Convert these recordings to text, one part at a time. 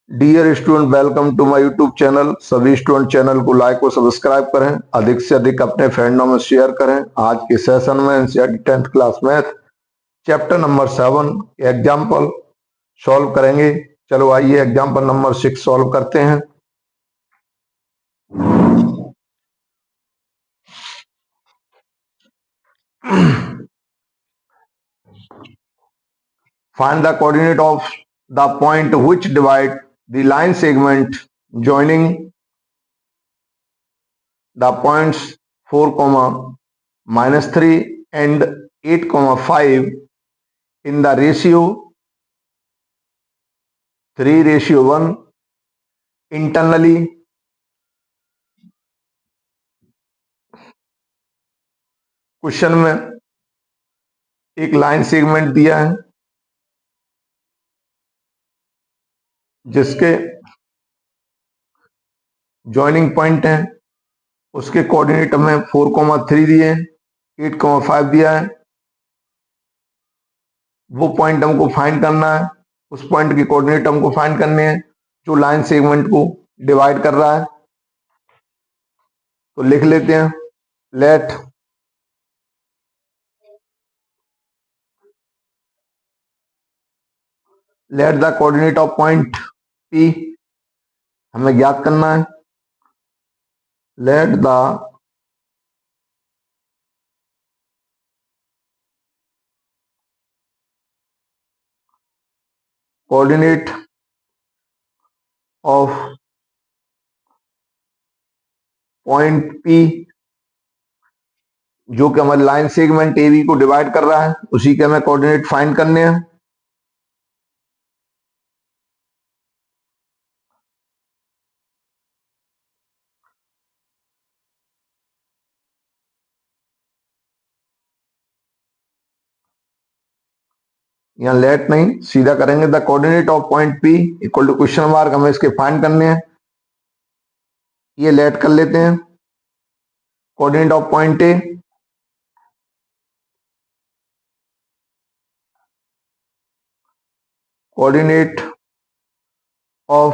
Dear student, welcome to my YouTube channel. सभी student channel को like और subscribe करें, अधिक से अधिक अपने फ्रेंडों में शेयर करें। आज के सेशन में NCERT 10th class math chapter number 7 example solve करेंगे। चलो आइए एग्जाम्पल नंबर 6 सॉल्व करते हैं। Find the coordinate of the point which divide the line segment joining the points 4, -3 and 8, 5 in the ratio 3:1 internally। Question में एक line segment दिया है जिसके जॉइनिंग पॉइंट है, उसके कोऑर्डिनेट हमें 4, 3 दिए हैं, 8, 5 दिया है। वो पॉइंट हमको फाइंड करना है, उस पॉइंट के कोऑर्डिनेट हमको फाइंड करने हैं जो लाइन सेगमेंट को डिवाइड कर रहा है। तो लिख लेते हैं, let the coordinate of point P हमें ज्ञात करना है। Let the coordinate of point P जो कि हमारे लाइन सेगमेंट AB को डिवाइड कर रहा है, उसी के हमें कोऑर्डिनेट फाइंड करने हैं। यहाँ लेट नहीं, सीधा करेंगे। The coordinate of point P equal to question mark, हमें इसके फाइंड करने हैं। ये लेट कर लेते हैं। Coordinate of point A coordinate of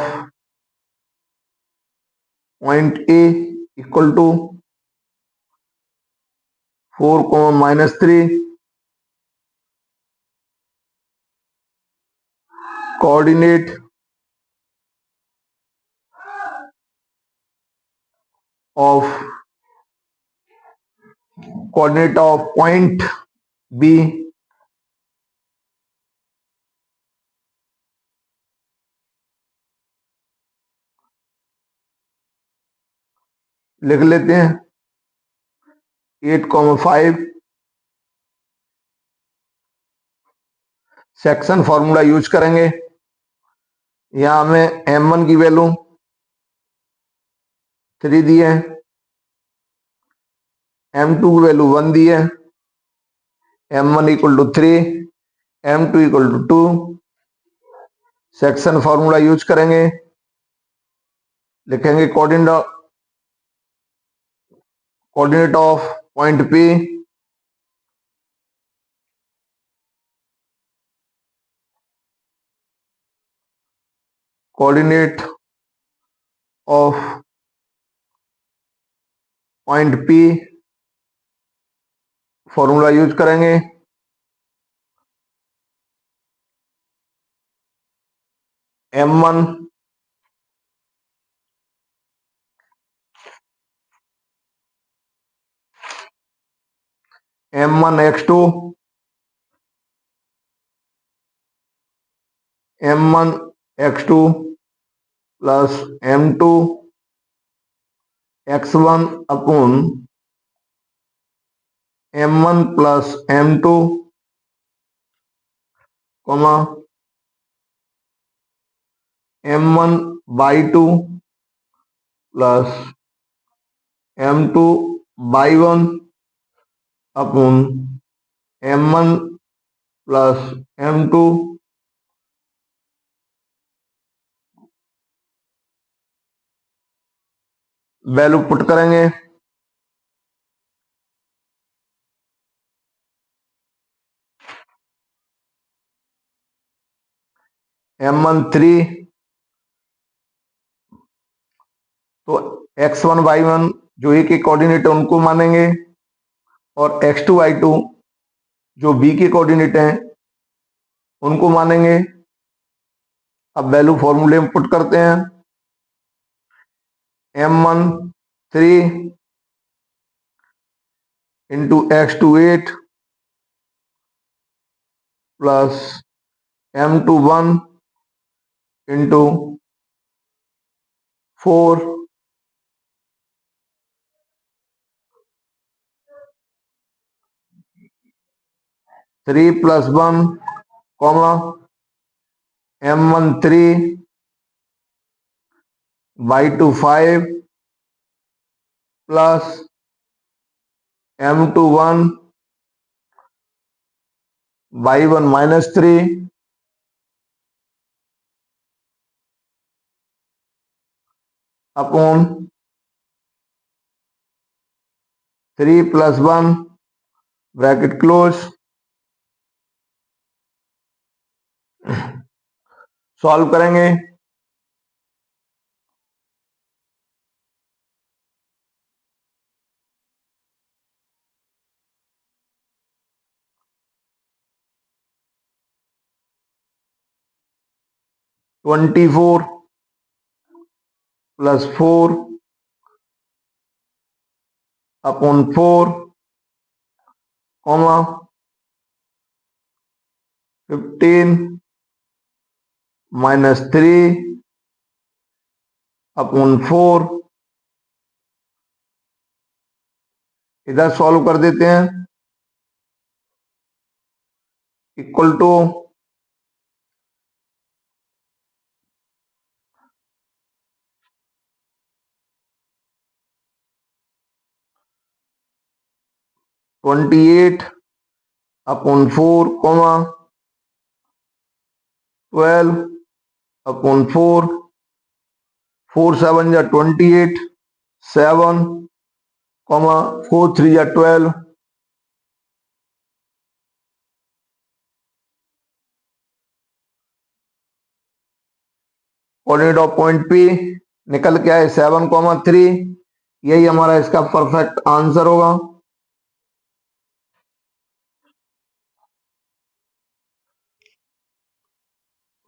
point A equal to 4, -3 coordinate of point B लिख लेते हैं। 8, 5 सेक्शन फॉर्मूला यूज करेंगे। यहां हमें M1 की वैल्यू 3 दी है, M2 की वैल्यू 1 दी है। M1 equal to 3, M2 equal to 2। Section formula use करेंगे, लिखेंगे coordinate of point P coordinate of point P formula use करेंगे। M1 x2 plus M2 x1 upon M1 plus M2 comma M1/2 plus M2/1 upon M1 plus M2 value put करेंगे। M1 3 तो x1 y1 जो ए के coordinate है उनको मानेंगे, और x2 y2 जो बी के कोऑर्डिनेट हैं उनको मानेंगे। अब वैल्यू फॉर्मूले में पुट करते हैं। m1 3 into x2 8 plus m2 1 into 4 3 plus 1 comma m1 3 y2 5 plus m2 1 y1 minus 3 upon 3 plus 1 bracket close. Solve करेंगे। 24 plus 4 upon 4 comma 15 minus 3 upon 4। इधर सॉल्व कर देते हैं। Equal to 28 upon 4 comma 12 upon 4। 4 7 या 28 7 comma 4 3 या 12। Coordinate of point P निकल के आए 7,3। यही हमारा इसका परफेक्ट आंसर होगा।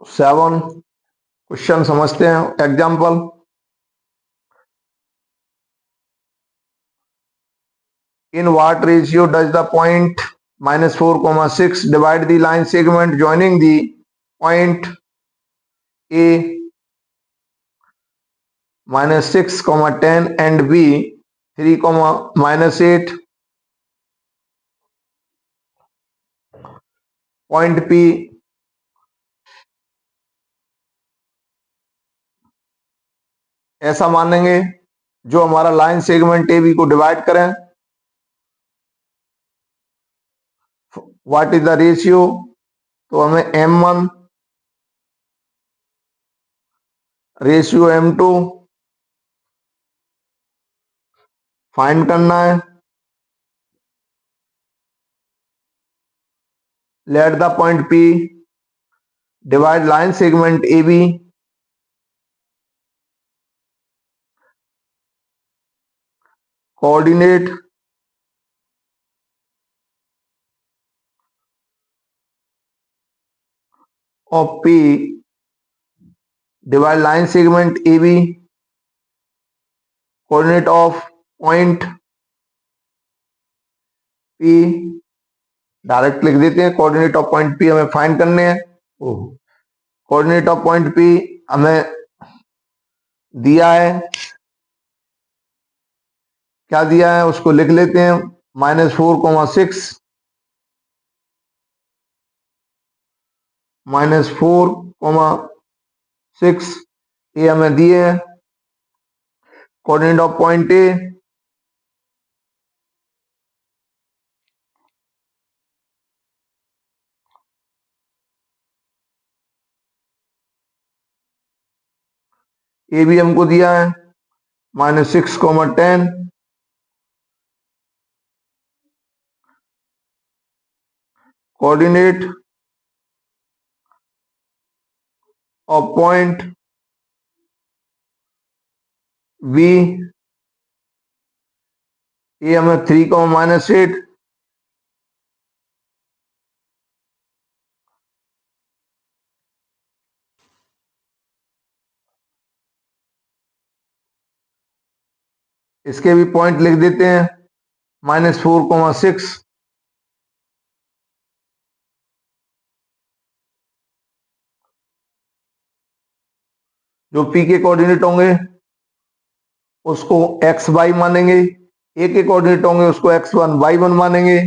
सेवन क्वेश्चन समझते हैं। Example, in what ratio does the point -4,6 divide the line segment joining the point A -6,10 and B 3,-8। Point P ऐसा मानेंगे जो हमारा लाइन सेगमेंट ए बी को डिवाइड करें। व्हाट इज द रेशियो, तो हमें m1 रेशियो m2 फाइंड करना है। Let the point P divide line segment AB। Coordinate of P divide line segment AB। Coordinate of point P direct लिख देते हैं। Coordinate of point P हमें find करने हैं। कोऑर्डिनेट ऑफ पॉइंट P हमें दिया है, क्या दिया है उसको लिख लेते हैं। -4,6 -4,6 ये हमें दिए हैं। कोऑर्डिनेट ऑफ पॉइंट ए भी हमको दिया है -6,10। कोऑर्डिनेट ऑफ पॉइंट बी, ये हमें 3, -8, इसके भी पॉइंट लिख देते हैं, -4, 6, जो पी के कोऑर्डिनेट होंगे उसको एक्स वाई मानेंगे, ए के कोऑर्डिनेट होंगे उसको x1 y1 मानेंगे,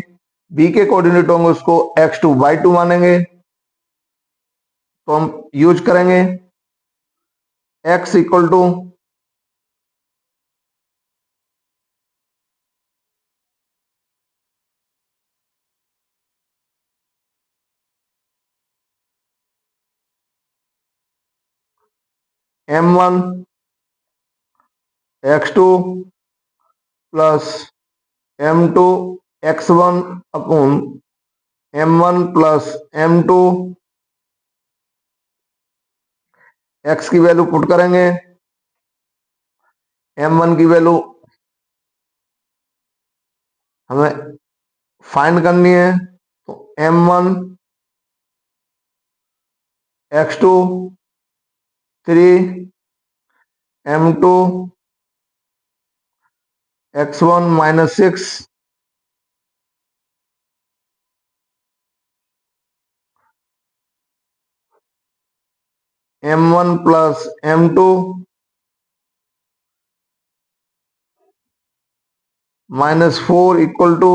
बी के कोऑर्डिनेट होंगे उसको x2 y2 मानेंगे। तो हम यूज करेंगे x equal to m1 x2 plus m2 x1 upon m1 plus m2, x की वैल्यू पुट करेंगे, m1 की वैल्यू हमें फाइंड करनी है, तो m1 x2 3, m2 x1 -6, m1 plus m2 -4 equal to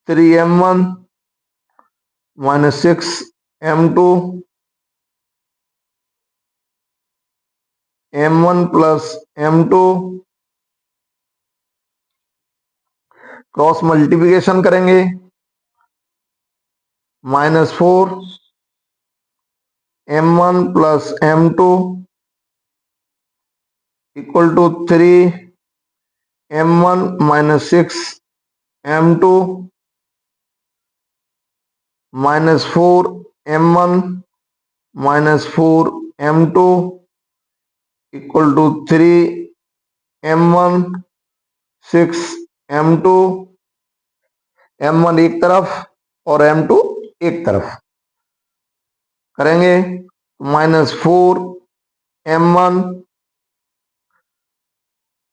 3m1 -6m2, m1 plus m2 cross multiplication करेंगे, -4 m1 plus m2 equal to 3m1 -6m2 -4m1 -4m2 equal to 3m1 6m2, m1 एक तरफ और m2 एक तरफ करेंगे, -4m1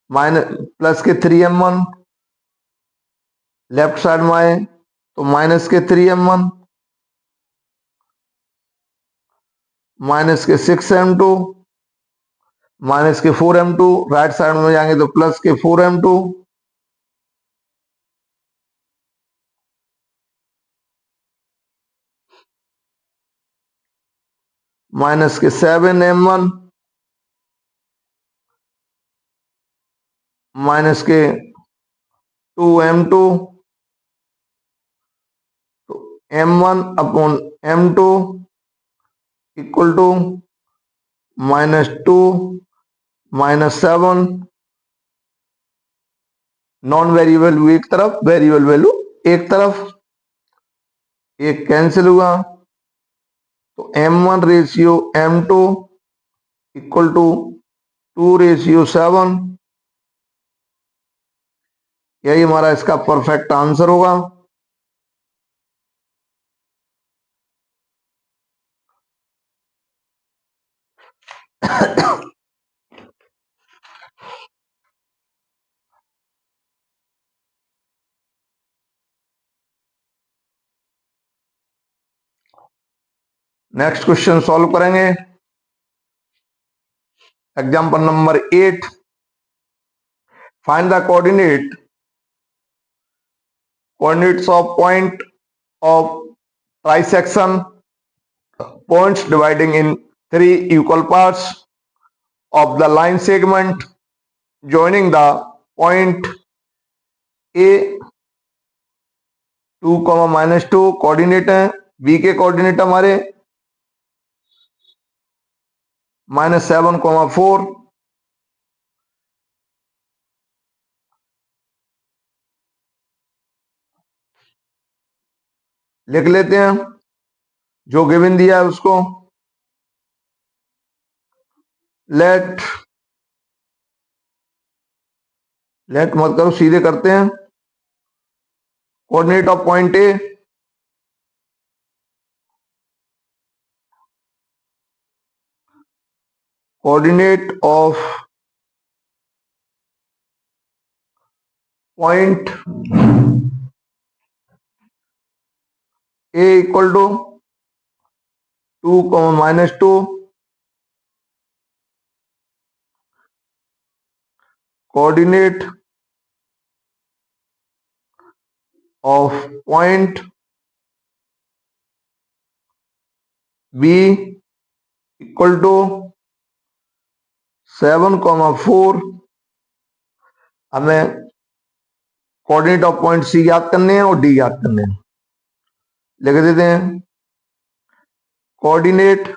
minus plus के 3m1 left side में आए तो माइनस के 3m1 माइनस के 6m2 माइनस के 4m2, राइट साइड में जाएंगे तो प्लस के 4m2 माइनस के 7m1 माइनस के 2m2, तो m1 upon m2 equal to -2 -7, non variable value एक तरफ, वेरिएबल वैल्यू एक तरफ, एक कैंसिल हुआ, तो m1 ratio m2 equal to 2:7, यही हमारा इसका परफेक्ट आंसर होगा। नेक्स्ट क्वेश्चन सॉल्व करेंगे, example number 8, find the coordinates of point of trisection, points dividing in 3 equal parts of the line segment joining the point A 2, -2 coordinate है, B के coordinate हमारे -7, 4, लिख लेते हैं जो गिवन दिया है उसको, लेट मत करो, सीधे करते हैं। Coordinate of point A, coordinate of point A equal to 2, -2, coordinate of point B equal to 7, 4। हमें कोऑर्डिनेट ऑफ पॉइंट सी याद करने हैं और डी याद करने हैं। लिख देते हैं coordinate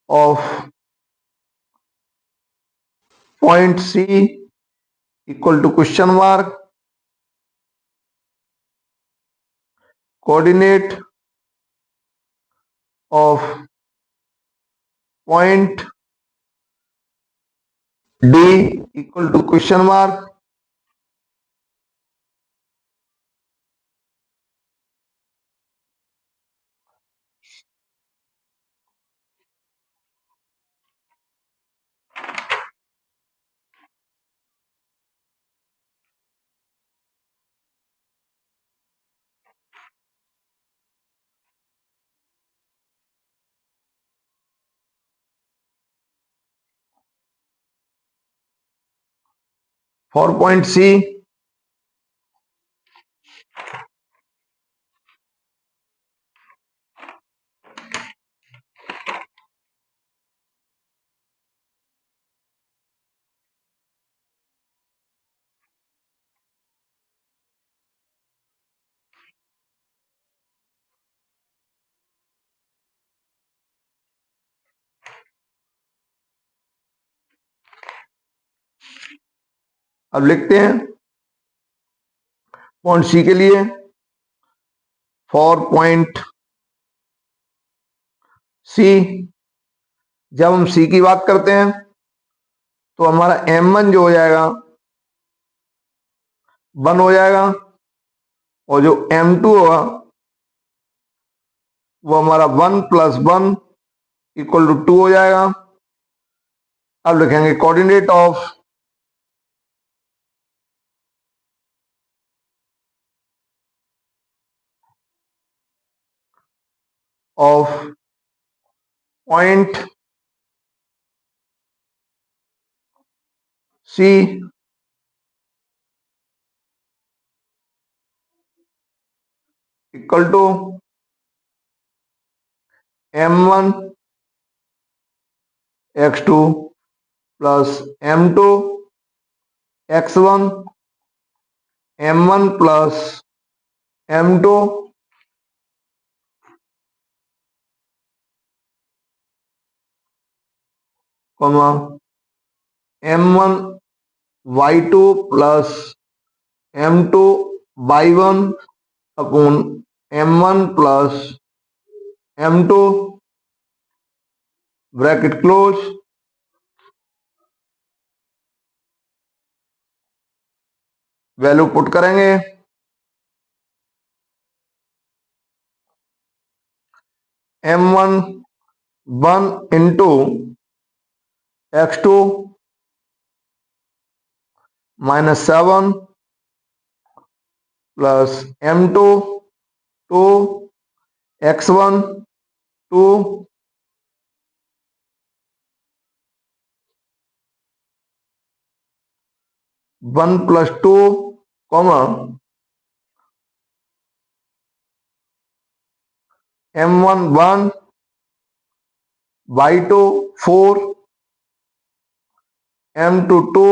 of point C equal to question mark, coordinate of point D equal to question mark. For point C अब लिखते हैं पॉइंट सी के लिए फॉर पॉइंट सी। जब हम सी की बात करते हैं तो हमारा M1 जो हो जाएगा 1 हो जाएगा, और जो M2 होगा वो हमारा 1 + 1 इक्वल टू 2 हो जाएगा। अब लिखेंगे coordinate of point C equal to M1 x2 plus M2 x1, M1 plus M2 M1 y2 plus M2 y1 upon M1 plus M2 bracket close. Value put करेंगे M1 1 into x2 -7 plus M2 2 x1 2 1 + 2 M1 1 y2 4 M2 2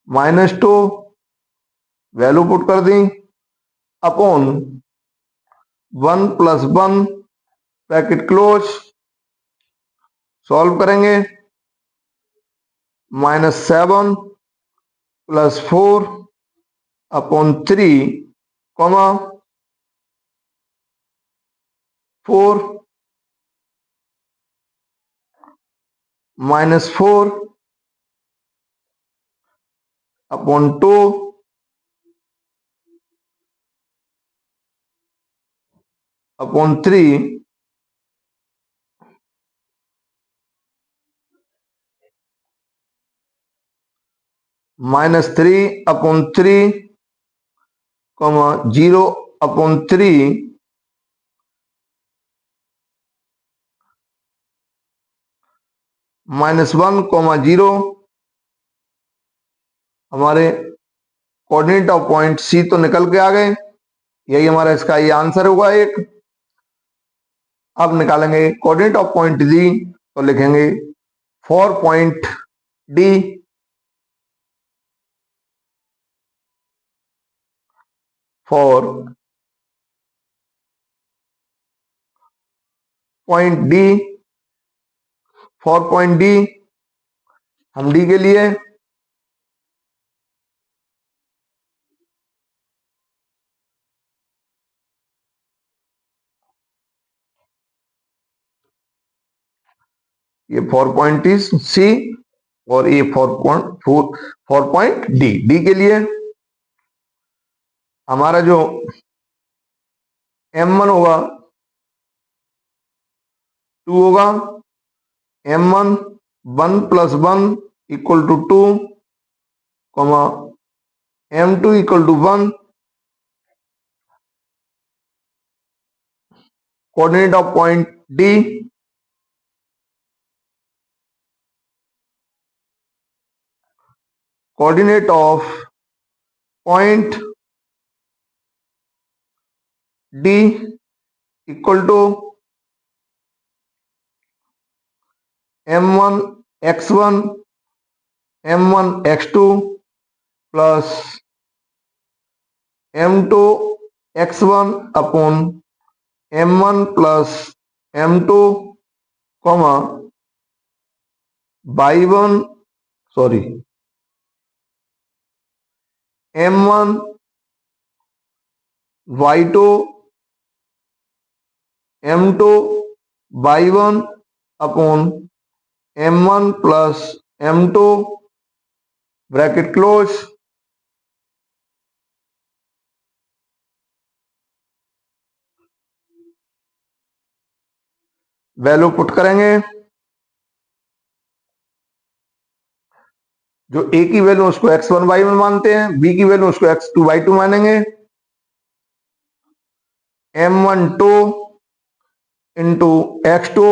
-2 value put कर दी upon 1 + 1 bracket close. Solve करेंगे -7 + 4 upon 3 4 -4 upon 2 upon 3 -3 upon 3 0 upon 3 -1 0 हमारे coordinate of point सी तो निकल के आ गए। यही हमारा इसका ये आंसर होगा एक। अब निकालेंगे कोऑर्डिनेट ऑफ पॉइंट डी, तो लिखेंगे 4 point D, for point D, हम डी के लिए ये 4 पॉइंट सी और ये 4 पॉइंट डी। डी के लिए हमारा जो M1 होगा 2 होगा, M1 1 + 1 = 2, M2 = 1। Coordinate of point D, coordinate of point D equal to M1 x1 M1 x2 plus M2 x1 upon M1 plus M2 y1 sorry M1 y2 M2 y1 upon M1 plus M2 bracket close. Value put करेंगे, जो ए की value उसको x1 y1 मानते हैं, B की value उसको x2 y2 मानेंगे। M12 into x2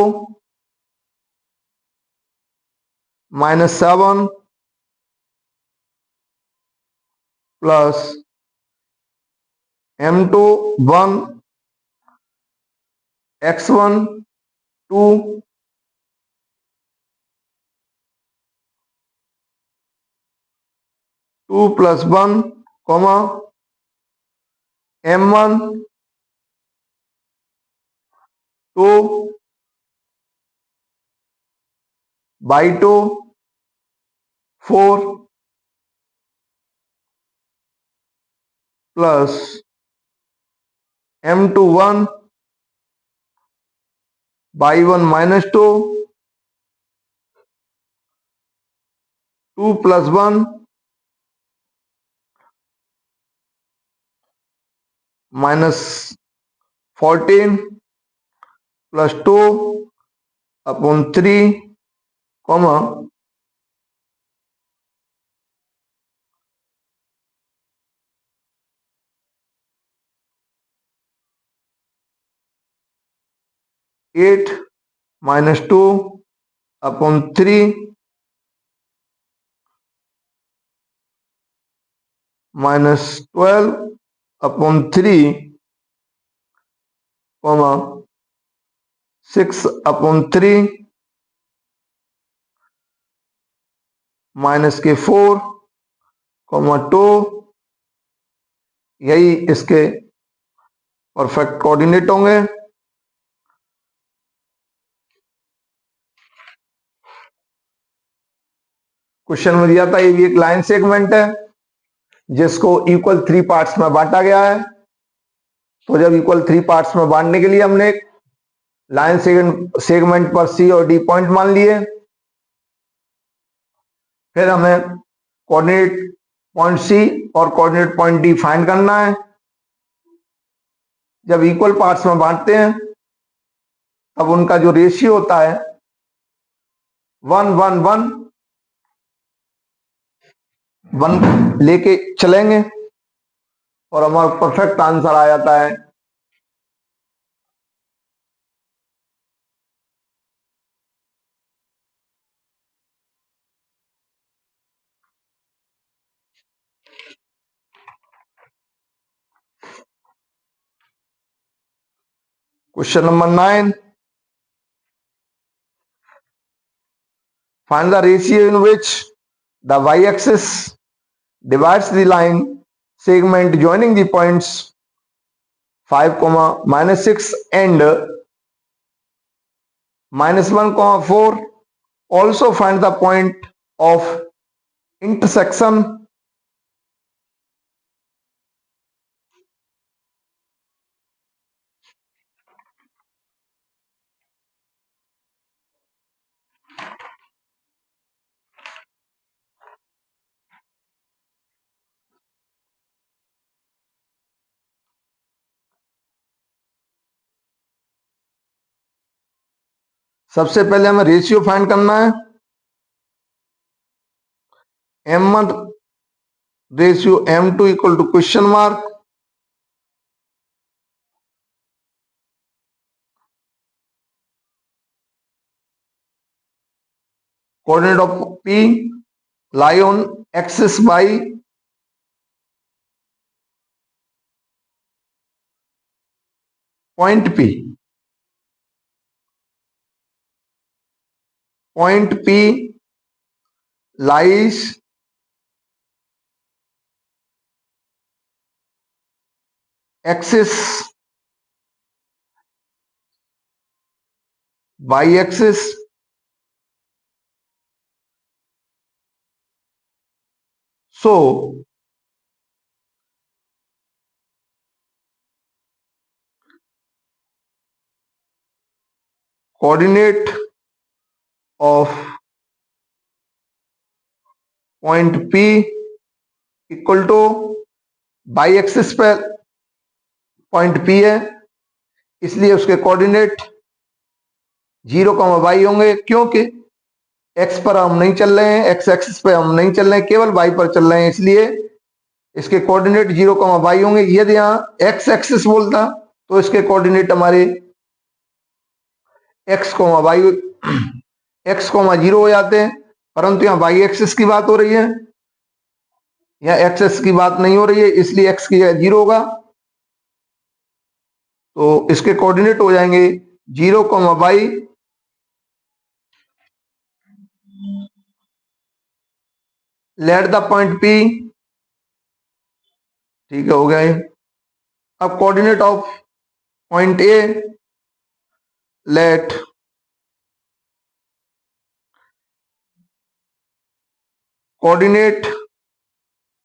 -7 plus M2 1 x1 2 2 + 1 M1 2 y2 4 plus M2 1 y1 -2 2 + 1 -14 plus 2 upon 3 8 -2 upon 3 -12 upon 3 6 upon 3 -4 2। यही इसके परफेक्ट कोऑर्डिनेट होंगे। क्वेश्चन में दिया था ये भी एक लाइन सेगमेंट है जिसको इक्वल 3 पार्ट्स में बांटा गया है। तो जब इक्वल 3 पार्ट्स में बांटने के लिए हमने लाइन सेगमेंट पर सी और डी पॉइंट मान लिए, फिर हमें कोऑर्डिनेट पॉइंट सी और कोऑर्डिनेट पॉइंट डी फाइंड करना है। जब इक्वल पार्ट्स में बांटते हैं तब उनका जो रेशियो होता है 1 लेके चलेंगे और हमारा परफेक्ट आंसर आ जाता है। Question number 9, find the ratio in which the y-axis divides the line segment joining the points 5, -6 and -1, 4. Also find the point of intersection. सबसे पहले हमें रेशियो फाइंड करना है। m1 ratio m2 equal to question mark, coordinate of p lie on axis by point p. Point p lies axis by axis so coordinate of point p equal two by axis पे point p है, इसलिए उसके coordinate 0, y होंगे, क्योंकि x पर हम नहीं चल रहे हैं, x एक्सिस पे हम नहीं चल रहे हैं, केवल y पर चल रहे हैं, इसलिए इसके कोऑर्डिनेट 0, y होंगे। यदि यहाँ x एक्सिस बोलता तो इसके कोऑर्डिनेट हमारे x, y x, 0 हो जाते हैं, परंतु यहाँ y एक्सिस की बात हो रही है, यहाँ x एक्सिस की बात नहीं हो रही है, इसलिए x की जगह 0 होगा। तो इसके कोऑर्डिनेट हो जाएंगे 0, y let the point P। ठीक है, हो गया ये। अब coordinate of point A let coordinate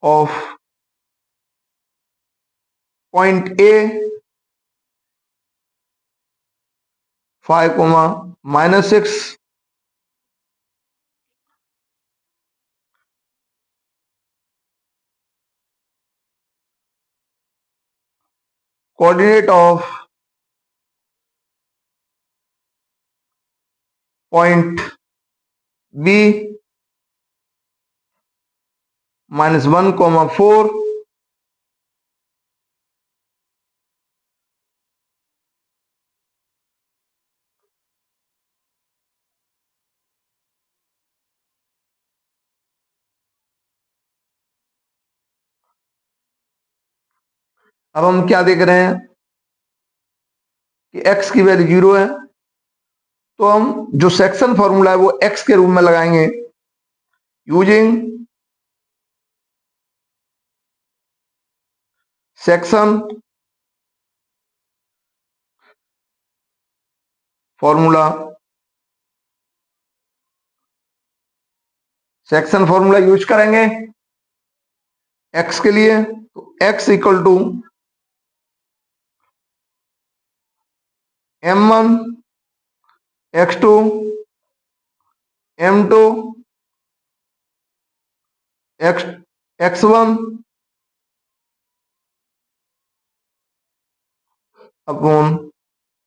of point A 5, -6 coordinate of point B -1, 4। अब हम क्या देख रहे हैं कि x की वैल्यू 0 है, तो हम जो सेक्शन फॉर्मूला है वो x के रूप में लगाएंगे using section formula. Section formula use करेंगे x के लिए, तो x equal to m1 x2 m2 x x1 upon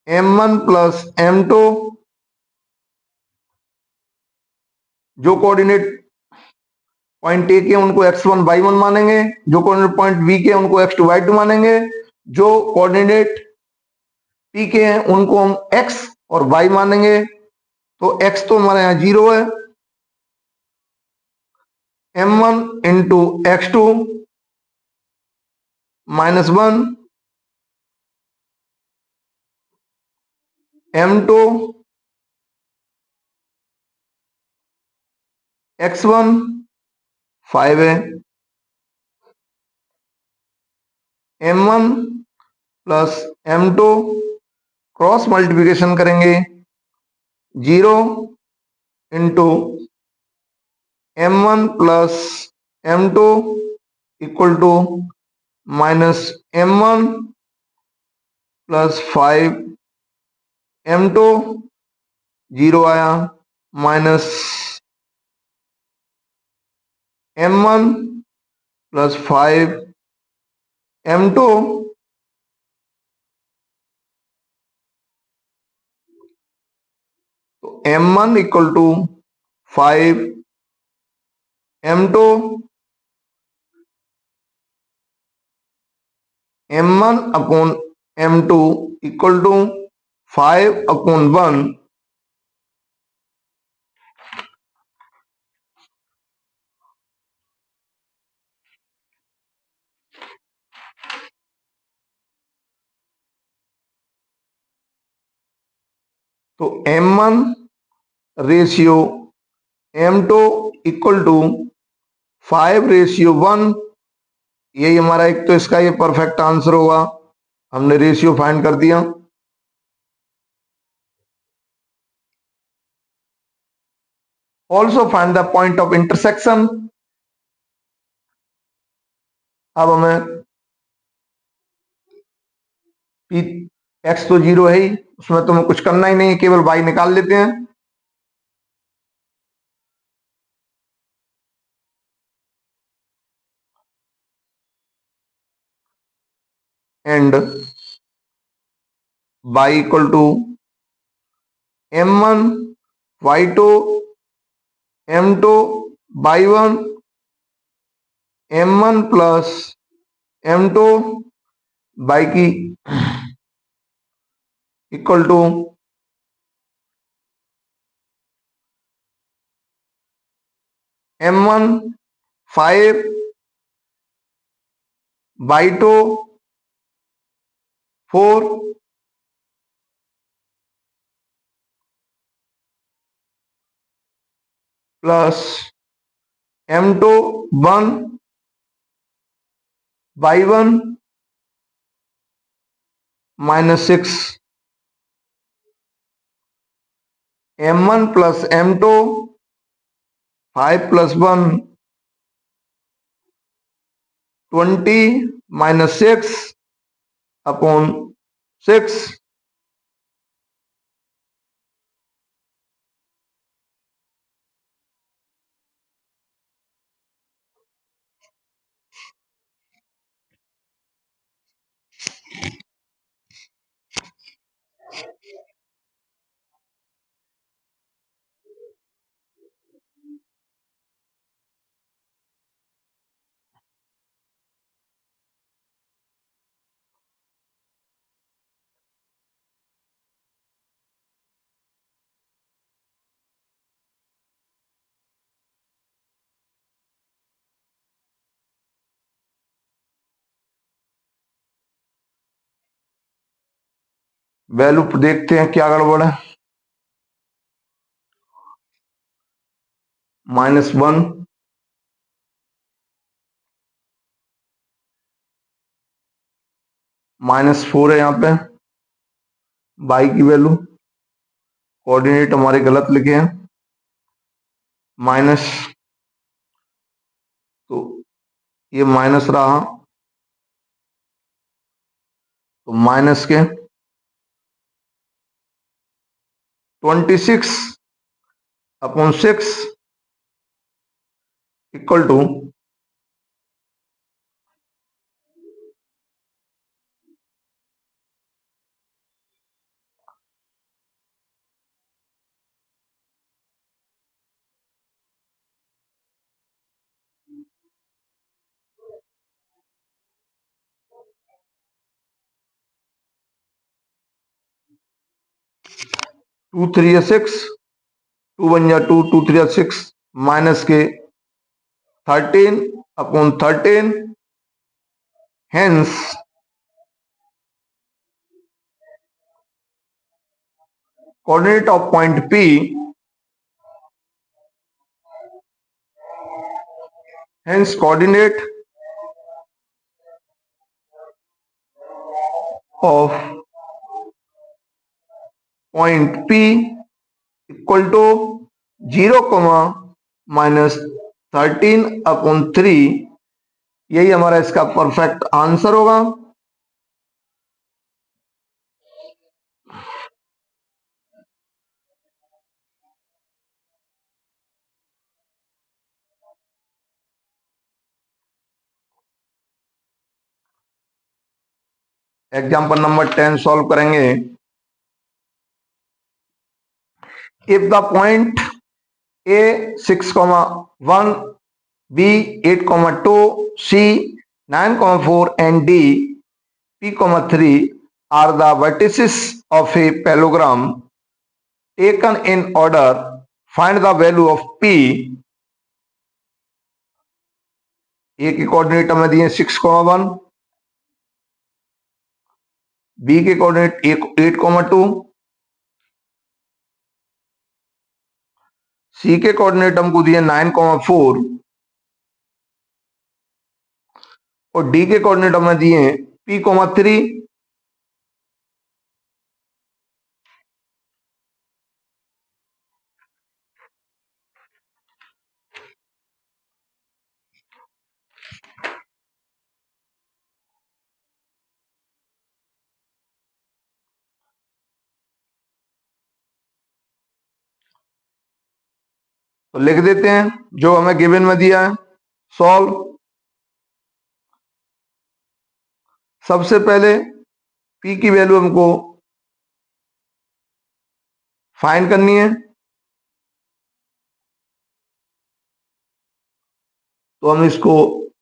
m1 plus m2, जो कोऑर्डिनेट पॉइंट ए के उनको x1 y1 मानेंगे, जो कोऑर्डिनेट पॉइंट बी के उनको x2 y2 मानेंगे, जो कोऑर्डिनेट पी के हैं उनको हम x और y मानेंगे। तो x तो हमारे यहाँ 0 है, m1 into x2 -1 m2 x1 5 है, m1 plus m2 cross multiplication करेंगे 0 into m1 plus m2 equal to -m1 plus 5 m2 0 आया, माइनस m1 प्लस 5 m2 तो m1 equal to 5 m2 m1 upon m2 equal to 5 upon 1, तो m1 ratio m2 equal to 5:1, यही हमारा एक तो इसका ये परफेक्ट आंसर होगा। हमने रेशियो फाइंड कर दिया। Also find the point of intersection. अब हमें पी एक्स तो 0 है ही, उसमें तो हमें कुछ करना ही नहीं, केवल y निकाल लेते हैं। And y equal to m1 y2 m2 y1 m1 plus m2 y की equal to m1 5 y2 4 plus m2 1 y1 -6 m1 plus m2 5 plus 1 20 -6 upon 6। Value देखते हैं क्या गड़बड़ है। -1 -4 है यहाँ पे। y की वैल्यू कोऑर्डिनेट हमारे गलत लिखे हैं, माइनस, तो ये माइनस रहा, तो माइनस के 26 upon 6 equal to two three या सिक्स, टू वन या टू, टू थ्री या सिक्स, माइनस के 13/13, hence coordinate of point P, hence coordinate of point P equal to 0, -13/3, यही हमारा इसका परफेक्ट आंसर होगा। एग्जाम्पल नंबर 10 सॉल्व करेंगे। If the point A 6,1, B 8,2, C 9,4 and D P,3 are the vertices of a parallelogram taken in order. Find the value of P। A के coordinate हमें दिए 6,1, B के coordinate 8,2, C के coordinate हमको दिए 9,4 और D के कोऑर्डिनेट हमें दिए P,3। तो लिख देते हैं जो हमें गिवन में दिया है। सॉल्व। सबसे पहले P की वैल्यू हमको फाइंड करनी है, तो हम इसको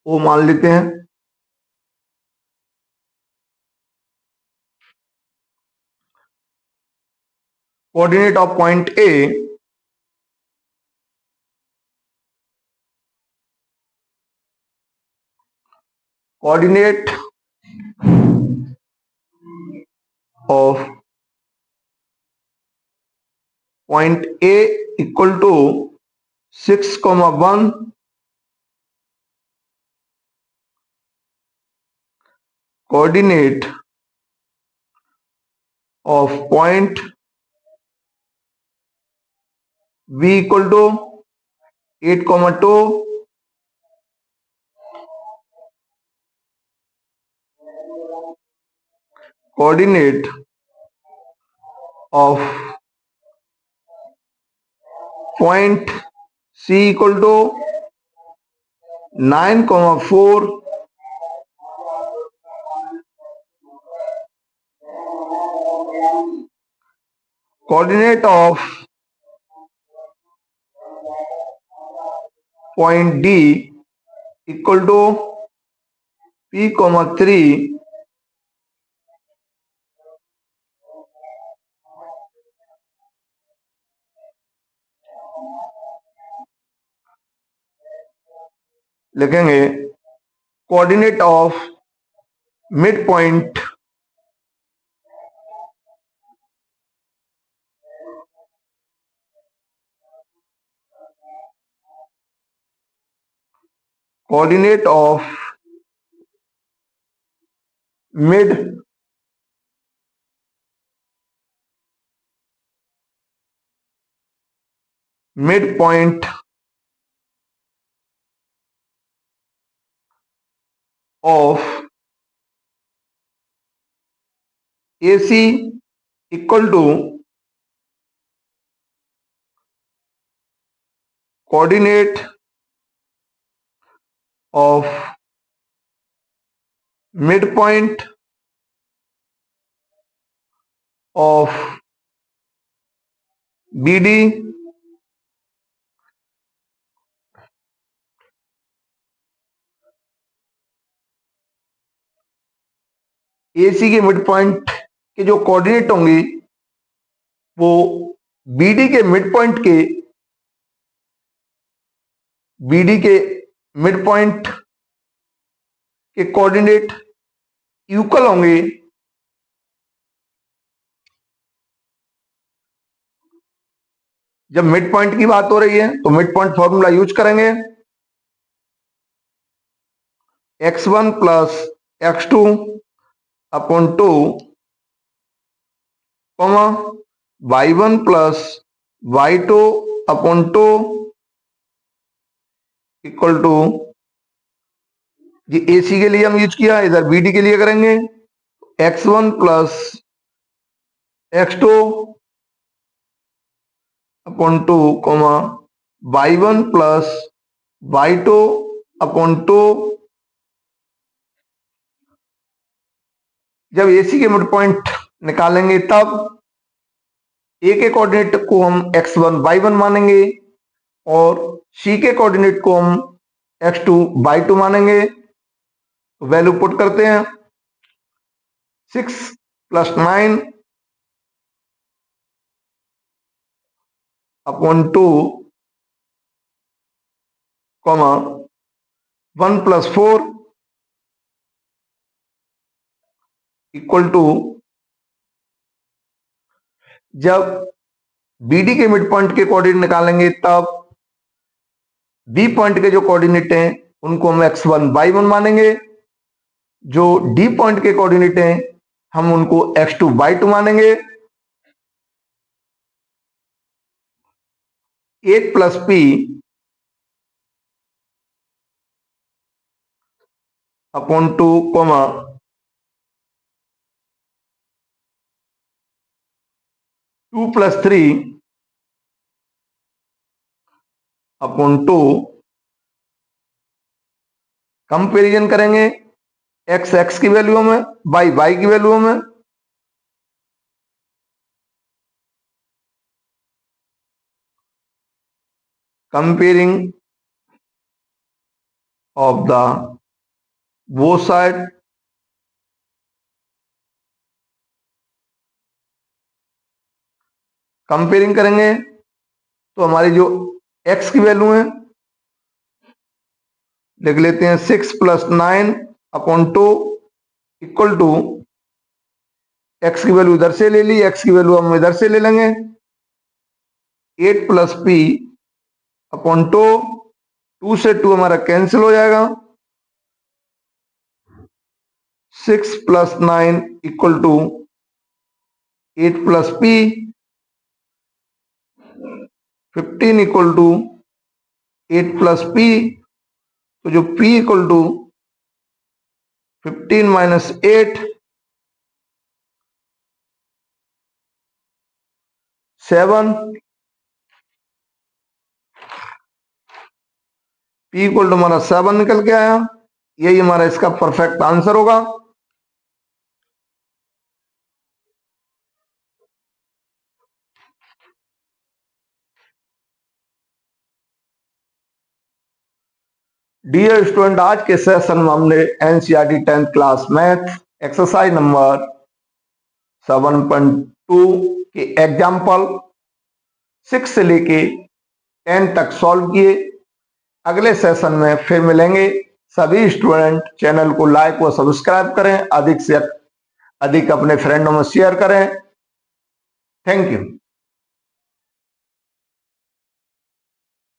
O मान लेते हैं। Coordinate of point A coordinate of point A equal to 6,1, coordinate of point B equal to 8,2, coordinate of point C equal to 9,4, coordinate of point D equal to P,3, लिखेंगे coordinate of mid point coordinate of mid midpoint of AC equal to coordinate of midpoint of BD AC के mid point के जो coordinate होंगे वो BD के mid point के coordinate equal होंगे जब मिड पॉइंट की बात हो रही है तो मिड पॉइंट फॉर्मूला यूज करेंगे x1 plus x2 upon 2 comma y1 plus y2 upon 2 equal to, ये AC के लिए हम यूज किया, इधर BD के लिए करेंगे x1 plus x2 upon 2 comma y1 plus y2 upon 2। जब AC के मिड पॉइंट निकालेंगे तब A के कोऑर्डिनेट को हम x1 y1 मानेंगे और C के कोऑर्डिनेट को हम x2 y2 मानेंगे। तो वैल्यू पुट करते हैं 6 plus 9 upon 2 comma 1 plus 4 equal to, जब BD के मिड पॉइंट के कोऑर्डिनेट निकालेंगे तब B पॉइंट के जो कोऑर्डिनेट हैं उनको हम x1 y1 मानेंगे, जो D पॉइंट के कोऑर्डिनेट हैं हम उनको x2 y2 मानेंगे। 8 plus P upon 2 comma 2 plus 3 upon 2। Comparison करेंगे x x की वैल्यू में, y y की वैल्यू में। Comparing of the both side, comparing करेंगे तो हमारी जो x की वैल्यू है लिख लेते हैं 6 plus 9 upon 2 equal to, x की वैल्यू इधर से ले ली, x की वैल्यू हम इधर से ले लेंगे 8 प्लस P अपॉन 2, 2 से 2 हमारा कैंसिल हो जाएगा। 6 plus 9 equal to 8 plus P, 15 equal to 8 plus P। तो जो P equal to 15 minus 8 7, P equal to हमारा 7 निकल के आया। यही हमारा इसका परफेक्ट आंसर होगा। डियर स्टूडेंट, आज के सेशन में हमने NCERT 10th class math exercise number 7.2 के एग्जाम्पल 6 से लेके 10 तक सॉल्व किए। अगले सेशन में फिर मिलेंगे। सभी स्टूडेंट चैनल को लाइक व सब्सक्राइब करें, अधिक से अधिक अपने फ्रेंडों में शेयर करें। Thank you.